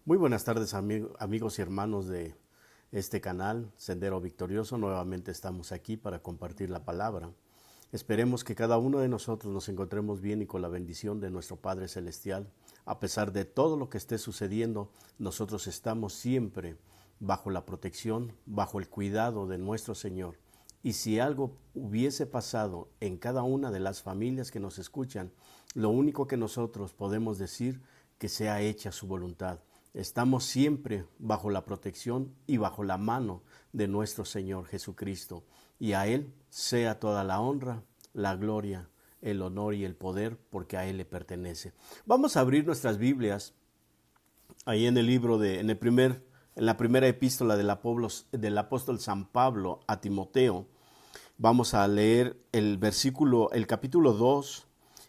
Muy buenas tardes amigos y hermanos de este canal, Sendero Victorioso. Nuevamente estamos aquí para compartir la palabra. Esperemos que cada uno de nosotros nos encontremos bien y con la bendición de nuestro Padre Celestial. A pesar de todo lo que esté sucediendo, nosotros estamos siempre bajo la protección, bajo el cuidado de nuestro Señor. Y si algo hubiese pasado en cada una de las familias que nos escuchan, lo único que nosotros podemos decir que sea hecha su voluntad. Estamos siempre bajo la protección y bajo la mano de nuestro Señor Jesucristo. Y a Él sea toda la honra, la gloria, el honor y el poder, porque a Él le pertenece. Vamos a abrir nuestras Biblias ahí en el libro en la primera epístola del apóstol San Pablo a Timoteo. Vamos a leer el capítulo 2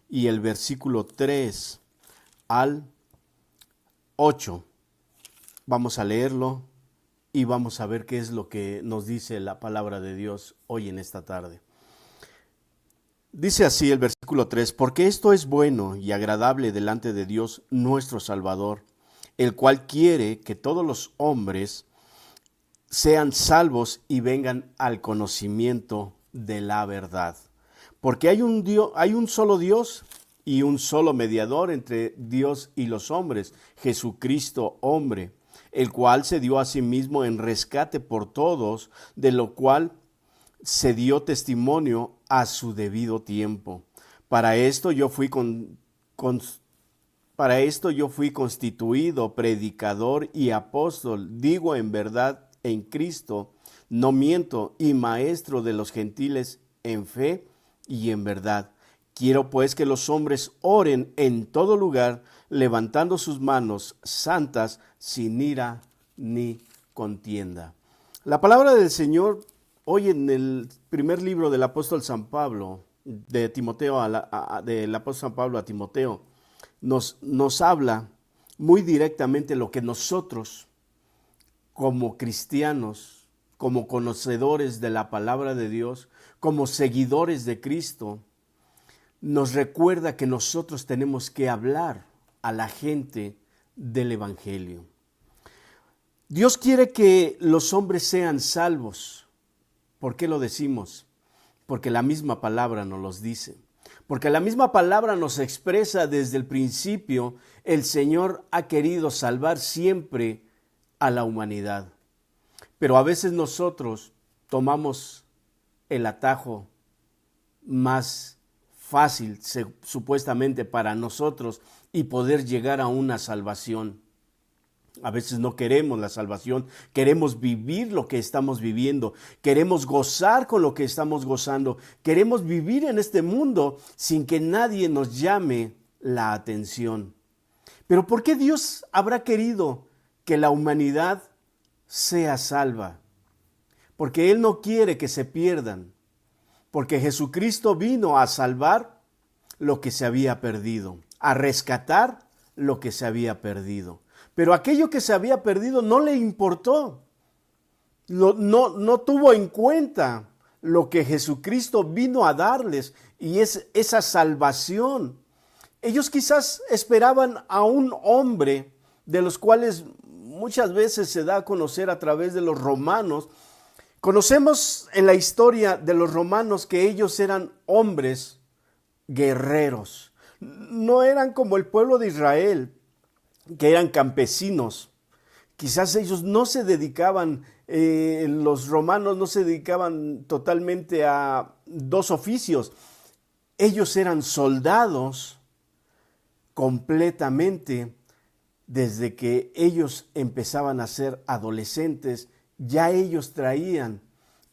y el versículo 3 al 8. Vamos a leerlo y vamos a ver qué es lo que nos dice la palabra de Dios hoy en esta tarde. Dice así el versículo 3: porque esto es bueno y agradable delante de Dios nuestro Salvador, el cual quiere que todos los hombres sean salvos y vengan al conocimiento de la verdad. Porque hay un solo Dios y un solo mediador entre Dios y los hombres, Jesucristo hombre, el cual se dio a sí mismo en rescate por todos, de lo cual se dio testimonio a su debido tiempo. Para esto yo fui constituido predicador y apóstol, digo en verdad en Cristo, no miento, y maestro de los gentiles en fe y en verdad. Quiero pues que los hombres oren en todo lugar, levantando sus manos santas, sin ira ni contienda. La palabra del Señor hoy en el primer libro del apóstol San Pablo, de Timoteo, del apóstol San Pablo a Timoteo, nos habla muy directamente lo que nosotros, como cristianos, como conocedores de la palabra de Dios, como seguidores de Cristo, nos recuerda que nosotros tenemos que hablar a la gente del Evangelio. Dios quiere que los hombres sean salvos. ¿Por qué lo decimos? Porque la misma palabra nos los dice. Porque la misma palabra nos expresa desde el principio, el Señor ha querido salvar siempre a la humanidad. Pero a veces nosotros tomamos el atajo más fácil, supuestamente para nosotros, y poder llegar a una salvación. A veces no queremos la salvación, queremos vivir lo que estamos viviendo, queremos gozar con lo que estamos gozando, queremos vivir en este mundo sin que nadie nos llame la atención. Pero ¿por qué Dios habrá querido que la humanidad sea salva? Porque Él no quiere que se pierdan, porque Jesucristo vino a salvar lo que se había perdido, a rescatar lo que se había perdido. Pero aquello que se había perdido no le importó, no tuvo en cuenta lo que Jesucristo vino a darles, y es esa salvación. Ellos quizás esperaban a un hombre, de los cuales muchas veces se da a conocer a través de los romanos. Conocemos en la historia de los romanos que ellos eran hombres guerreros. No eran como el pueblo de Israel, que eran campesinos. Quizás ellos no se dedicaban, los romanos no se dedicaban totalmente a dos oficios. Ellos eran soldados completamente. Desde que ellos empezaban a ser adolescentes, ya ellos traían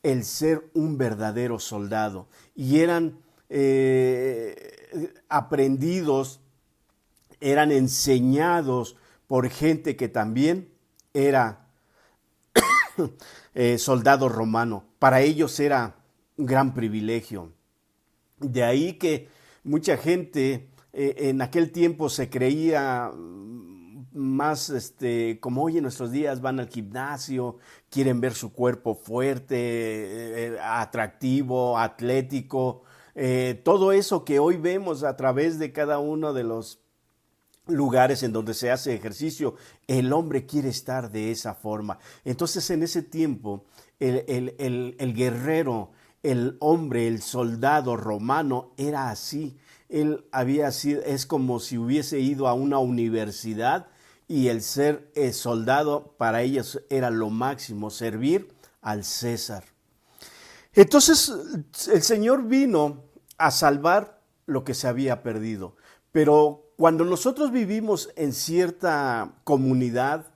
el ser un verdadero soldado y eran aprendidos, eran enseñados por gente que también era soldado romano. Para ellos era un gran privilegio. De ahí que mucha gente en aquel tiempo se creía más como hoy en nuestros días, van al gimnasio, quieren ver su cuerpo fuerte, atractivo, atlético, todo eso que hoy vemos a través de cada uno de los lugares en donde se hace ejercicio, el hombre quiere estar de esa forma. Entonces en ese tiempo el guerrero, el hombre, el soldado romano era así. Él había sido, es como si hubiese ido a una universidad y el ser soldado para ellos era lo máximo, servir al César. Entonces el Señor vino a salvar lo que se había perdido. Pero cuando nosotros vivimos en cierta comunidad,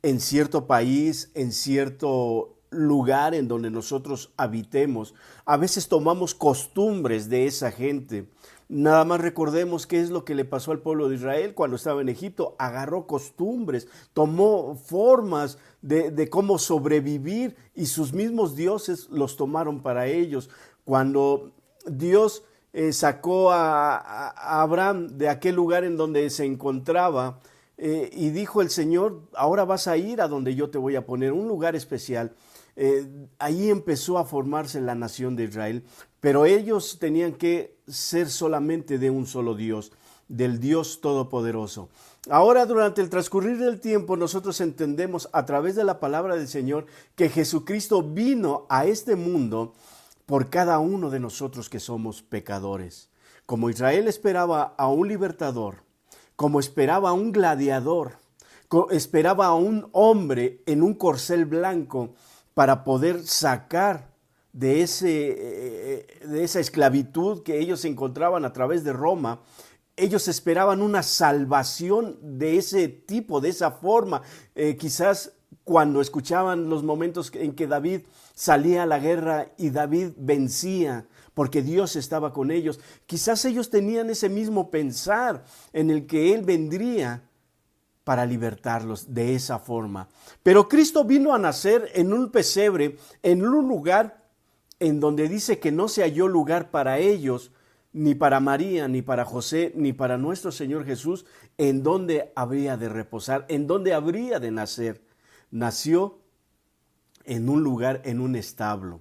en cierto país, en cierto lugar en donde nosotros habitemos, a veces tomamos costumbres de esa gente. Nada más recordemos qué es lo que le pasó al pueblo de Israel cuando estaba en Egipto. Agarró costumbres, tomó formas de cómo sobrevivir y sus mismos dioses los tomaron para ellos. Cuando Dios sacó a Abraham de aquel lugar en donde se encontraba y dijo el Señor, ahora vas a ir a donde yo te voy a poner, un lugar especial. Ahí empezó a formarse la nación de Israel, pero ellos tenían que ser solamente de un solo Dios, del Dios Todopoderoso. Ahora, durante el transcurrir del tiempo, nosotros entendemos a través de la palabra del Señor que Jesucristo vino a este mundo por cada uno de nosotros que somos pecadores. Como Israel esperaba a un libertador, como esperaba a un gladiador, esperaba a un hombre en un corcel blanco para poder sacar de esa esclavitud que ellos se encontraban a través de Roma. Ellos esperaban una salvación de ese tipo, de esa forma. Quizás cuando escuchaban los momentos en que David salía a la guerra y David vencía, porque Dios estaba con ellos, quizás ellos tenían ese mismo pensar en el que Él vendría para libertarlos de esa forma. Pero Cristo vino a nacer en un pesebre, en un lugar en donde dice que no se halló lugar para ellos, ni para María, ni para José, ni para nuestro Señor Jesús, en donde habría de reposar, en donde habría de nacer. Nació en un lugar, en un establo.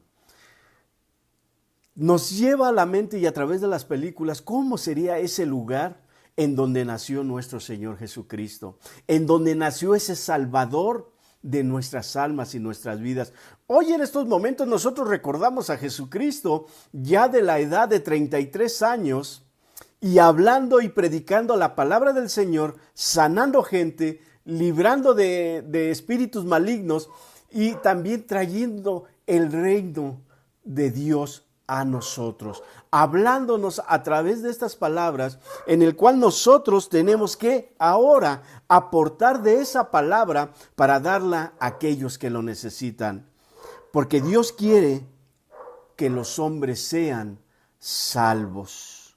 Nos lleva a la mente y a través de las películas cómo sería ese lugar en donde nació nuestro Señor Jesucristo, en donde nació ese Salvador de nuestras almas y nuestras vidas. Hoy en estos momentos nosotros recordamos a Jesucristo ya de la edad de 33 años y hablando y predicando la palabra del Señor, sanando gente, librando de espíritus malignos y también trayendo el reino de Dios a nosotros, hablándonos a través de estas palabras, en el cual nosotros tenemos que ahora aportar de esa palabra para darla a aquellos que lo necesitan. Porque Dios quiere que los hombres sean salvos.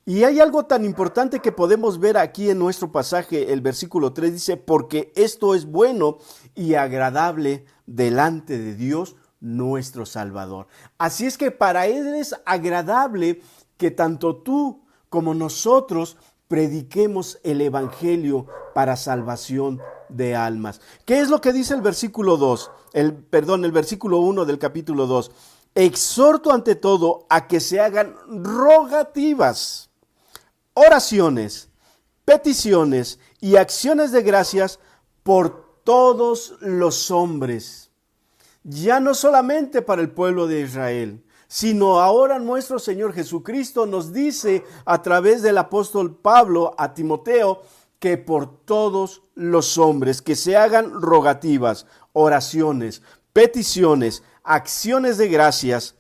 Y hay algo tan importante que podemos ver aquí en nuestro pasaje, el versículo 3 dice, porque esto es bueno y agradable delante de Dios nuestro Salvador. Así es que para Él es agradable que tanto tú como nosotros prediquemos el Evangelio para salvación de almas. ¿Qué es lo que dice el versículo 2? El versículo 1 del capítulo 2. Exhorto ante todo a que se hagan rogativas, oraciones, peticiones y acciones de gracias por todos los hombres. Ya no solamente para el pueblo de Israel, sino ahora nuestro Señor Jesucristo nos dice a través del apóstol Pablo a Timoteo que por todos los hombres que se hagan rogativas, oraciones, peticiones, acciones de gracias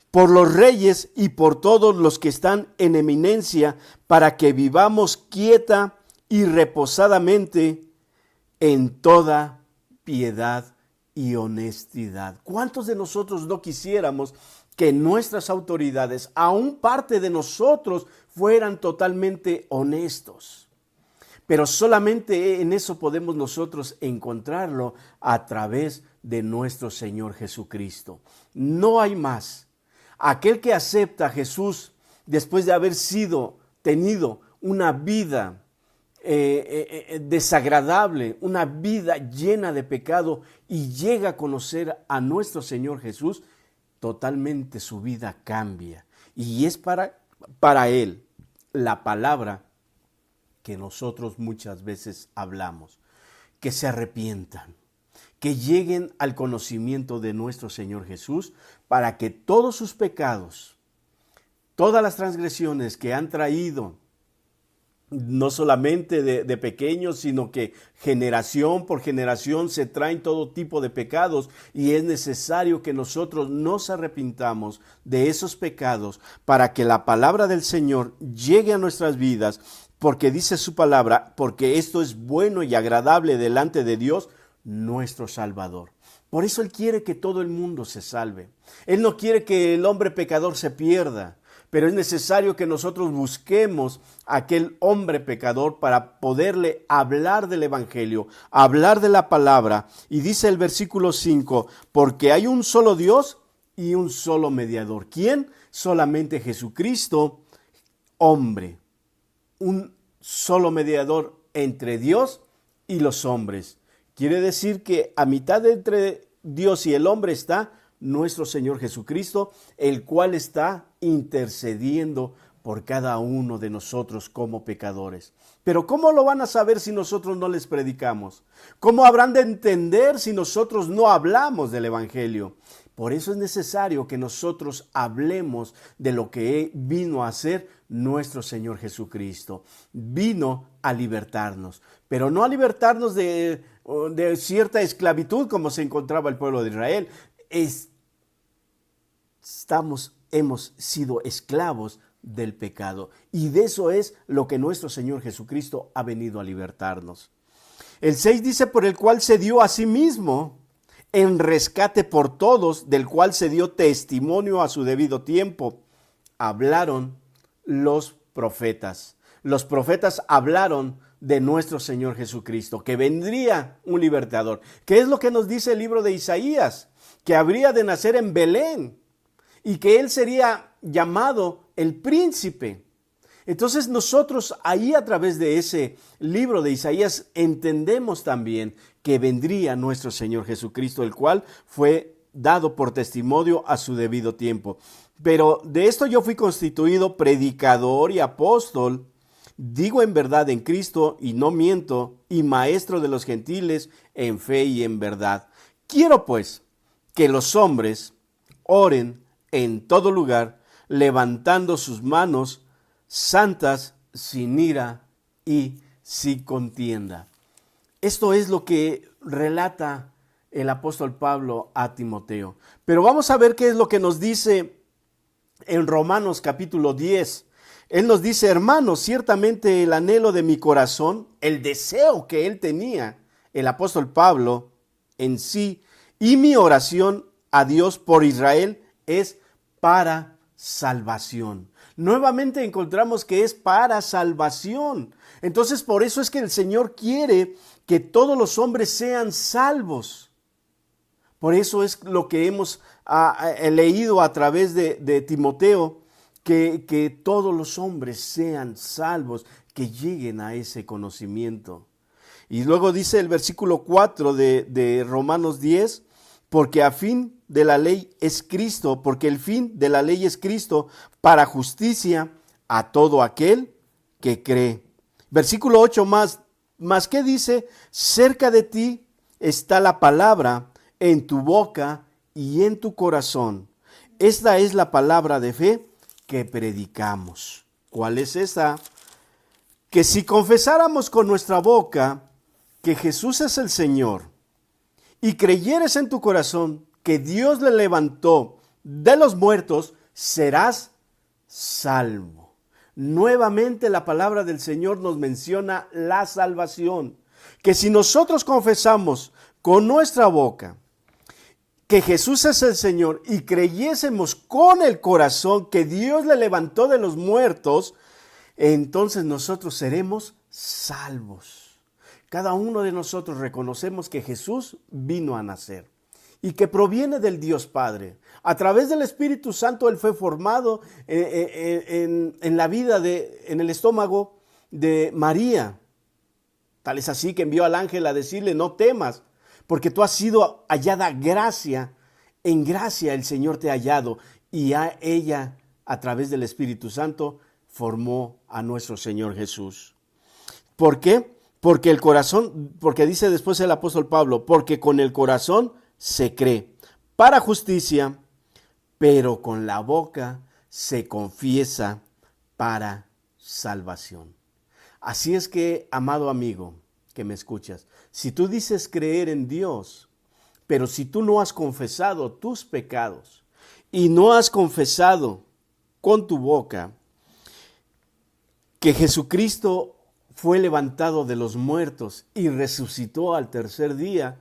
por los reyes y por todos los que están en eminencia, para que vivamos quieta y reposadamente en toda piedad y honestidad. ¿Cuántos de nosotros no quisiéramos que nuestras autoridades, aún parte de nosotros, fueran totalmente honestos? Pero solamente en eso podemos nosotros encontrarlo a través de nuestro Señor Jesucristo. No hay más. Aquel que acepta a Jesús después de haber tenido una vida desagradable, una vida llena de pecado y llega a conocer a nuestro Señor Jesús, totalmente su vida cambia. Y es para Él la palabra que nosotros muchas veces hablamos, que se arrepientan, que lleguen al conocimiento de nuestro Señor Jesús para que todos sus pecados, todas las transgresiones que han traído, no solamente de pequeños, sino que generación por generación se traen todo tipo de pecados, y es necesario que nosotros nos arrepintamos de esos pecados para que la palabra del Señor llegue a nuestras vidas, porque dice su palabra, porque esto es bueno y agradable delante de Dios, nuestro Salvador. Por eso Él quiere que todo el mundo se salve. Él no quiere que el hombre pecador se pierda, pero es necesario que nosotros busquemos a aquel hombre pecador para poderle hablar del Evangelio, hablar de la palabra. Y dice el versículo 5, porque hay un solo Dios y un solo mediador. ¿Quién? Solamente Jesucristo, hombre. Un solo mediador entre Dios y los hombres. Quiere decir que a mitad entre Dios y el hombre está nuestro Señor Jesucristo, el cual está intercediendo por cada uno de nosotros como pecadores. Pero ¿cómo lo van a saber si nosotros no les predicamos? ¿Cómo habrán de entender si nosotros no hablamos del Evangelio? Por eso es necesario que nosotros hablemos de lo que vino a hacer nuestro Señor Jesucristo. Vino a libertarnos, pero no a libertarnos de cierta esclavitud como se encontraba el pueblo de Israel. Hemos sido esclavos del pecado, y de eso es lo que nuestro Señor Jesucristo ha venido a libertarnos. El 6 dice, por el cual se dio a sí mismo en rescate por todos, del cual se dio testimonio a su debido tiempo. Hablaron los profetas. Los profetas hablaron de nuestro Señor Jesucristo, que vendría un libertador. ¿Qué es lo que nos dice el libro de Isaías? Que habría de nacer en Belén y que él sería llamado el príncipe. Entonces nosotros ahí, a través de ese libro de Isaías, entendemos también que vendría nuestro Señor Jesucristo, el cual fue dado por testimonio a su debido tiempo. Pero de esto yo fui constituido predicador y apóstol, digo en verdad en Cristo y no miento, y maestro de los gentiles en fe y en verdad. Quiero pues que los hombres oren en todo lugar, levantando sus manos santas, sin ira y sin contienda. Esto es lo que relata el apóstol Pablo a Timoteo. Pero vamos a ver qué es lo que nos dice en Romanos capítulo 10. Él nos dice, hermanos, ciertamente el anhelo de mi corazón, el deseo que él tenía, el apóstol Pablo en sí, y mi oración a Dios por Israel es para salvación. Nuevamente encontramos que es para salvación. Entonces, por eso es que el Señor quiere que todos los hombres sean salvos. Por eso es lo que hemos leído a través de Timoteo, que todos los hombres sean salvos, que lleguen a ese conocimiento. Y luego dice el versículo 4 de Romanos 10, porque a fin de la ley es Cristo, porque el fin de la ley es Cristo para justicia a todo aquel que cree. Versículo 8 más ¿qué dice? Cerca de ti está la palabra, en tu boca y en tu corazón. Esta es la palabra de fe que predicamos. ¿Cuál es esa? Que si confesáramos con nuestra boca que Jesús es el Señor, y creyeres en tu corazón que Dios le levantó de los muertos, serás salvo. Nuevamente la palabra del Señor nos menciona la salvación. Que si nosotros confesamos con nuestra boca que Jesús es el Señor y creyésemos con el corazón que Dios le levantó de los muertos, entonces nosotros seremos salvos. Cada uno de nosotros reconocemos que Jesús vino a nacer y que proviene del Dios Padre. A través del Espíritu Santo Él fue formado en la vida, en el estómago de María. Tal es así que envió al ángel a decirle, no temas, porque tú has sido hallada gracia. En gracia el Señor te ha hallado, y a ella, a través del Espíritu Santo, formó a nuestro Señor Jesús. ¿Por qué? Porque dice después el apóstol Pablo, porque con el corazón se cree para justicia, pero con la boca se confiesa para salvación. Así es que, amado amigo que me escuchas, si tú dices creer en Dios, pero si tú no has confesado tus pecados y no has confesado con tu boca que Jesucristo fue levantado de los muertos y resucitó al tercer día,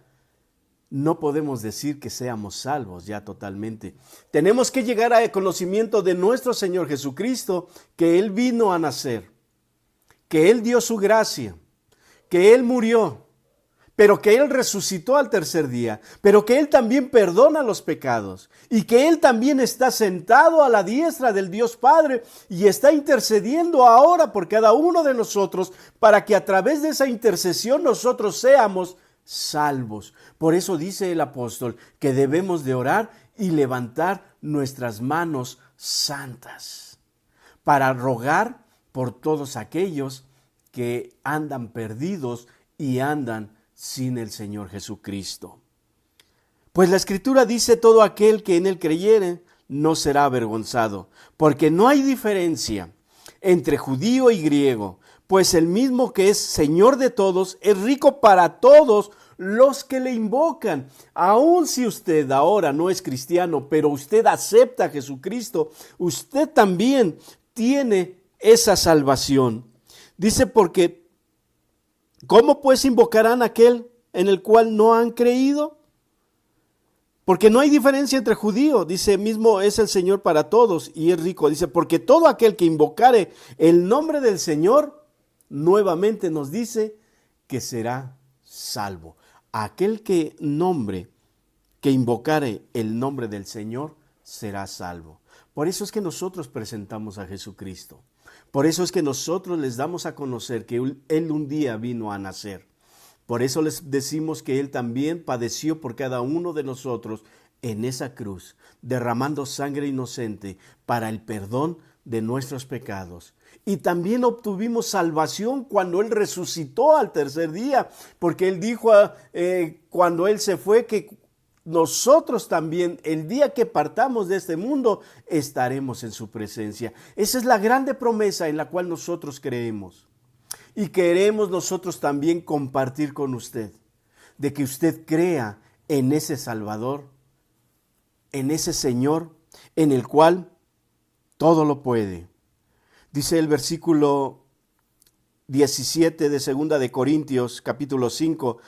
no podemos decir que seamos salvos ya totalmente. Tenemos que llegar al conocimiento de nuestro Señor Jesucristo, que Él vino a nacer, que Él dio su gracia, que Él murió, pero que Él resucitó al tercer día, pero que Él también perdona los pecados y que Él también está sentado a la diestra del Dios Padre y está intercediendo ahora por cada uno de nosotros para que a través de esa intercesión nosotros seamos salvos. Por eso dice el apóstol que debemos de orar y levantar nuestras manos santas para rogar por todos aquellos que andan perdidos y andan sin el Señor Jesucristo. Pues la Escritura dice: todo aquel que en Él creyere no será avergonzado, porque no hay diferencia entre judío y griego, pues el mismo que es Señor de todos es rico para todos los que le invocan. Aun si usted ahora no es cristiano, pero usted acepta a Jesucristo, usted también tiene esa salvación. Dice: porque ¿cómo pues invocarán a aquel en el cual no han creído? Porque no hay diferencia entre judío, dice, mismo es el Señor para todos y es rico. Dice: porque todo aquel que invocare el nombre del Señor, nuevamente nos dice que será salvo. Aquel que invocare el nombre del Señor será salvo. Por eso es que nosotros presentamos a Jesucristo. Por eso es que nosotros les damos a conocer que Él un día vino a nacer. Por eso les decimos que Él también padeció por cada uno de nosotros en esa cruz, derramando sangre inocente para el perdón de nuestros pecados. Y también obtuvimos salvación cuando Él resucitó al tercer día, porque Él dijo cuando Él se fue que nosotros también, el día que partamos de este mundo, estaremos en su presencia. Esa es la grande promesa en la cual nosotros creemos. Y queremos nosotros también compartir con usted, de que usted crea en ese Salvador, en ese Señor, en el cual todo lo puede. Dice el versículo 17 de 2 de Corintios, capítulo 5,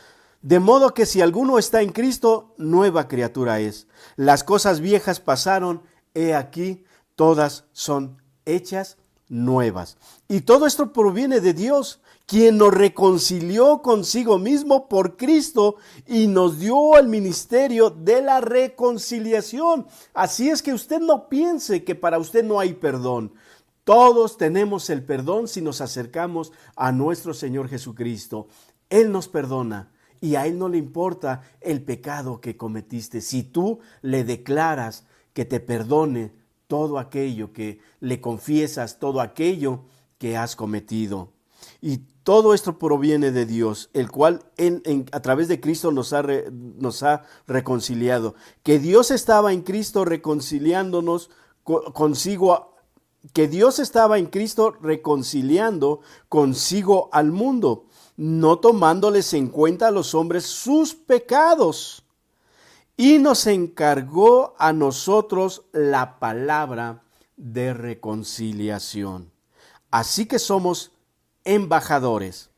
de modo que si alguno está en Cristo, nueva criatura es. Las cosas viejas pasaron, he aquí, todas son hechas nuevas. Y todo esto proviene de Dios, quien nos reconcilió consigo mismo por Cristo y nos dio el ministerio de la reconciliación. Así es que usted no piense que para usted no hay perdón. Todos tenemos el perdón si nos acercamos a nuestro Señor Jesucristo. Él nos perdona. Y a Él no le importa el pecado que cometiste. Si tú le declaras que te perdone todo aquello que le confiesas, todo aquello que has cometido. Y todo esto proviene de Dios, el cual a través de Cristo nos ha reconciliado. Que Dios estaba en Cristo reconciliándonos consigo, que Dios estaba en Cristo reconciliando consigo al mundo, no tomándoles en cuenta a los hombres sus pecados, y nos encargó a nosotros la palabra de reconciliación. Así que somos embajadores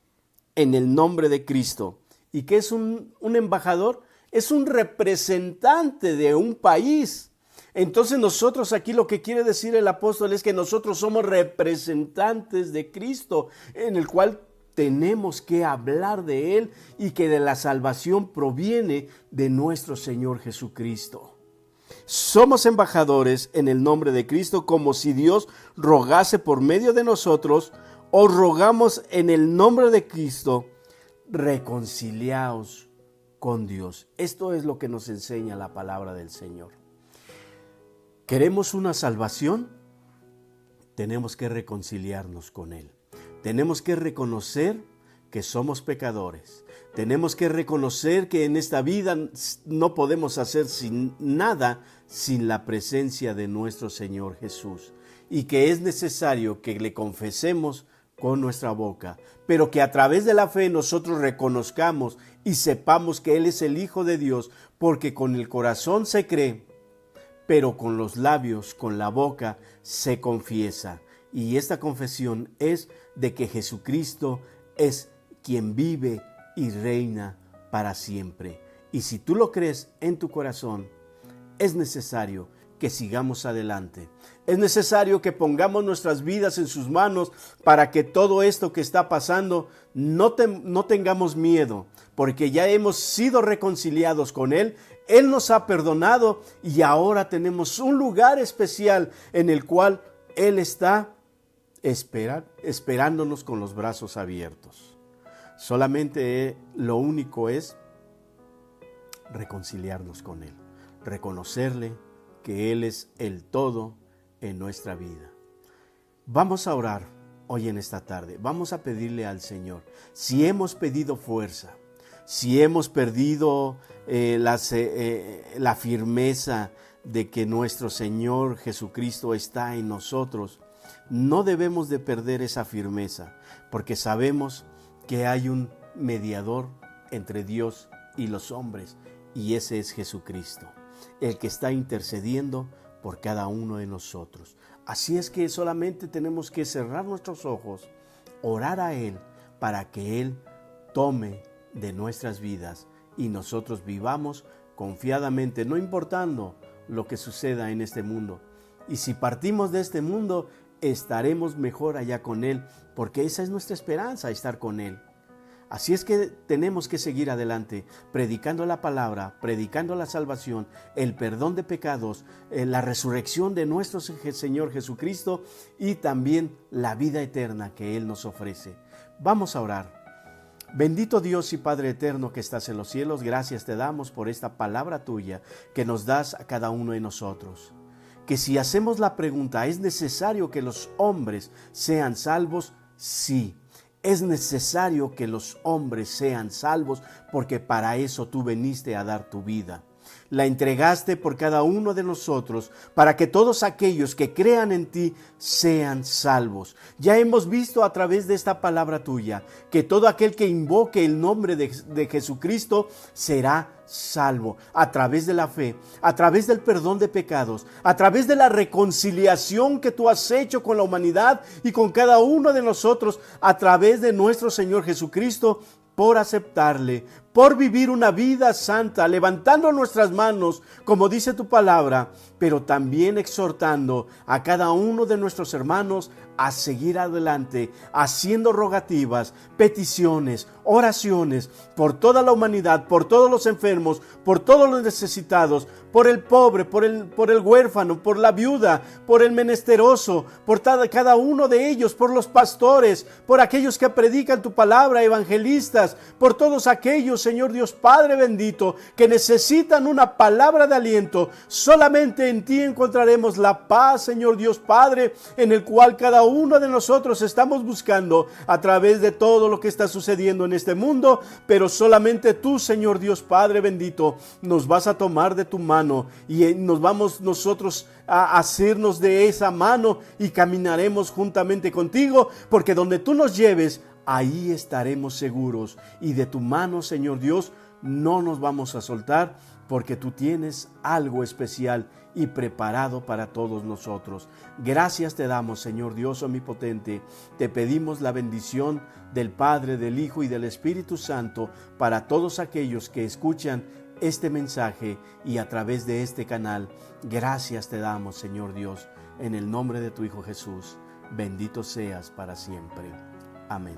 en el nombre de Cristo. ¿Y qué es un embajador? Es un representante de un país. Entonces nosotros aquí lo que quiere decir el apóstol es que nosotros somos representantes de Cristo, en el cual tenemos que hablar de Él y que de la salvación proviene de nuestro Señor Jesucristo. Somos embajadores en el nombre de Cristo, como si Dios rogase por medio de nosotros. Os rogamos en el nombre de Cristo, reconciliaos con Dios. Esto es lo que nos enseña la palabra del Señor. ¿Queremos una salvación? Tenemos que reconciliarnos con Él. Tenemos que reconocer que somos pecadores. Tenemos que reconocer que en esta vida no podemos hacer nada sin la presencia de nuestro Señor Jesús, y que es necesario que le confesemos con nuestra boca, pero que a través de la fe nosotros reconozcamos y sepamos que Él es el Hijo de Dios, porque con el corazón se cree, pero con los labios, con la boca, se confiesa. Y esta confesión es de que Jesucristo es quien vive y reina para siempre. Y si tú lo crees en tu corazón, es necesario que sigamos adelante. Es necesario que pongamos nuestras vidas en sus manos para que todo esto que está pasando no tengamos miedo, porque ya hemos sido reconciliados con Él. Él nos ha perdonado y ahora tenemos un lugar especial en el cual Él está esperándonos con los brazos abiertos. Solamente lo único es reconciliarnos con Él, reconocerle que Él es el todo en nuestra vida. Vamos a orar hoy en esta tarde. Vamos a pedirle al Señor, si hemos pedido fuerza, si hemos perdido la firmeza de que nuestro Señor Jesucristo está en nosotros, no debemos de perder esa firmeza, porque sabemos que hay un mediador entre Dios y los hombres, y ese es Jesucristo, el que está intercediendo por cada uno de nosotros. Así es que solamente tenemos que cerrar nuestros ojos, orar a Él para que Él tome de nuestras vidas y nosotros vivamos confiadamente, no importando lo que suceda en este mundo. Y si partimos de este mundo, estaremos mejor allá con Él, porque esa es nuestra esperanza, estar con Él. Así es que tenemos que seguir adelante, predicando la palabra, predicando la salvación, el perdón de pecados, la resurrección de nuestro Señor Jesucristo y también la vida eterna que Él nos ofrece. Vamos a orar. Bendito Dios y Padre eterno que estás en los cielos, gracias te damos por esta palabra tuya que nos das a cada uno de nosotros. Que si hacemos la pregunta, ¿es necesario que los hombres sean salvos? Sí. Es necesario que los hombres sean salvos porque para eso tú viniste a dar tu vida. La entregaste por cada uno de nosotros para que todos aquellos que crean en ti sean salvos. Ya hemos visto a través de esta palabra tuya que todo aquel que invoque el nombre de Jesucristo será salvo a través de la fe, a través del perdón de pecados, a través de la reconciliación que tú has hecho con la humanidad y con cada uno de nosotros a través de nuestro Señor Jesucristo, por aceptarle, por vivir una vida santa, levantando nuestras manos, como dice tu palabra, pero también exhortando a cada uno de nuestros hermanos a seguir adelante, haciendo rogativas, peticiones, oraciones por toda la humanidad, por todos los enfermos, por todos los necesitados, por el pobre, por el huérfano, por la viuda, por el menesteroso, por cada uno de ellos, por los pastores, por aquellos que predican tu palabra, evangelistas, por todos aquellos, Señor Dios Padre bendito, que necesitan una palabra de aliento. Solamente en ti encontraremos la paz, Señor Dios Padre, en el cual cada uno de nosotros estamos buscando a través de todo lo que está sucediendo en este mundo, pero solamente tú, Señor Dios Padre bendito, nos vas a tomar de tu mano y nos vamos nosotros a hacernos de esa mano y caminaremos juntamente contigo, porque donde tú nos lleves, ahí estaremos seguros, y de tu mano, Señor Dios, no nos vamos a soltar, porque tú tienes algo especial y preparado para todos nosotros. Gracias te damos, Señor Dios omnipotente. Te pedimos la bendición del Padre, del Hijo y del Espíritu Santo para todos aquellos que escuchan este mensaje y a través de este canal. Gracias te damos, Señor Dios, en el nombre de tu Hijo Jesús. Bendito seas para siempre. Amén.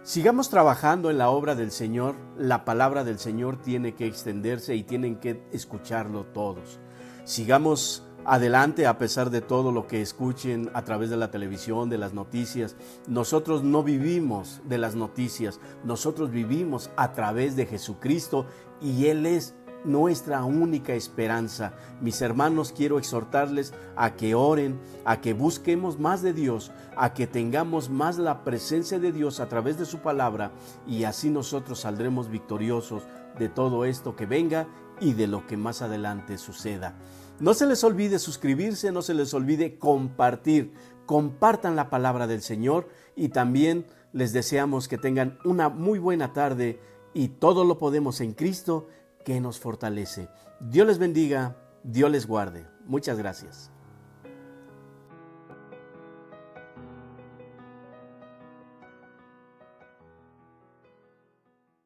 Sigamos trabajando en la obra del Señor. La palabra del Señor tiene que extenderse y tienen que escucharlo todos. Sigamos adelante a pesar de todo lo que escuchen a través de la televisión, de las noticias. Nosotros no vivimos de las noticias, nosotros vivimos a través de Jesucristo y Él es nuestra única esperanza. Mis hermanos, quiero exhortarles a que oren, a que busquemos más de Dios, a que tengamos más la presencia de Dios a través de su palabra, y así nosotros saldremos victoriosos de todo esto que venga y de lo que más adelante suceda. No se les olvide suscribirse, no se les olvide compartir. Compartan la palabra del Señor, y también les deseamos que tengan una muy buena tarde, y todo lo podemos en Cristo que nos fortalece. Dios les bendiga, Dios les guarde. Muchas gracias.